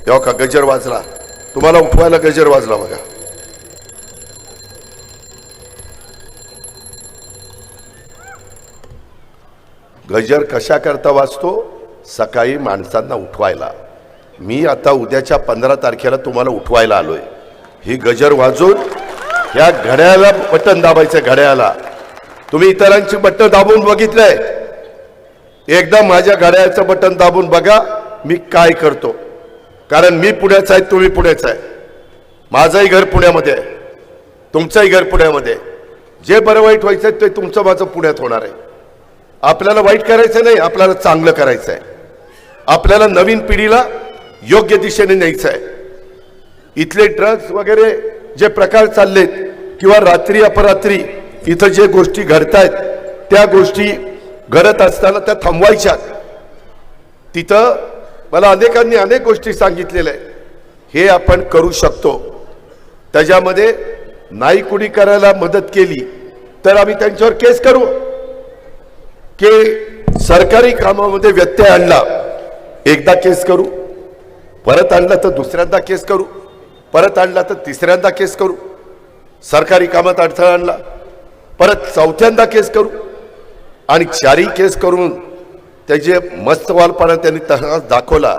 तेव्हा का गजर वाजला, तुम्हाला उठवायला गजर वाजला बघा. गजर कशा करता वाजतो? सकाळी माणसांना उठवायला. मी आता उद्याच्या 15 तारखेला तुम्हाला उठवायला आलोय. ही गजर वाजून या घड्याळाला बटन दाबायचं. घड्याळाला तुम्ही इतरांची बटन दाबून बघितलंय? एकदा माझ्या घड्याळाचं बटन दाबून बघा मी काय करतो. कारण मी पुण्याचा आहे, तुम्ही पुण्याचा आहे. माझंही घर पुण्यामध्ये आहे, तुमचंही घर पुण्यामध्ये. जे बरं वाईट व्हायचं ते तुमचं माझं पुण्यात होणार आहे. आपल्याला वाईट करायचं नाही, आपल्याला चांगलं करायचं आहे. आपल्याला नवीन पिढीला योग्य दिशेने न्यायचं आहे. इथले ड्रग्स वगैरे जे प्रकार चाललेत किंवा रात्री अपरात्री इथं जे गोष्टी घडतायत त्या गोष्टी घडत असताना त्या थांबवायच्या. तिथं मला अनेकांनी अनेक गोष्टी सांगितलेल्या आहेत. हे आपण करू शकतो. त्याच्यामध्ये नाही कुणी करायला मदत केली तर आम्ही त्यांच्यावर केस करू. की सरकारी कामामध्ये व्यत्यय आणला, एकदा केस करू, परत आणला तर दुसऱ्यांदा केस करू, परत आणला तर तिसऱ्यांदा केस करू. सरकारी कामात अडथळा आणला, परत चौथ्यांदा केस करू. आणि चारी केस करून त्याचे मस्तवालपणा त्यांनी तसाच दाखवला,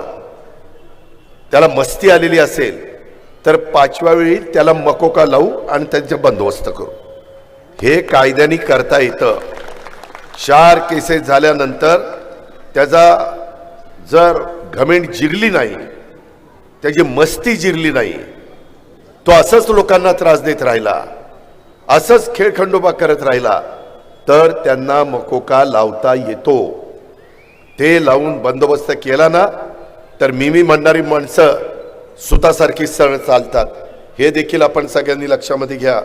त्याला मस्ती आलेली असेल तर 5व्या वेळी त्याला मकोका लावू आणि त्यांचा बंदोबस्त करू. हे कायद्याने करता येतं. 4 केसेस झाल्यानंतर त्याचा जर घमेंड जिरली नाही, त्याची मस्ती जिरली नाही, तो असंच लोकांना त्रास देत राहिला, असंच खेळखंडोबा करत राहिला तर त्यांना मकोका लावता येतो. ते लावून बंदोबस्त केला ना तर मी म्हणणारी माणसं सुतासारखी सरळ चालतात. हे देखील आपण सगळ्यांनी लक्षामध्ये घ्या.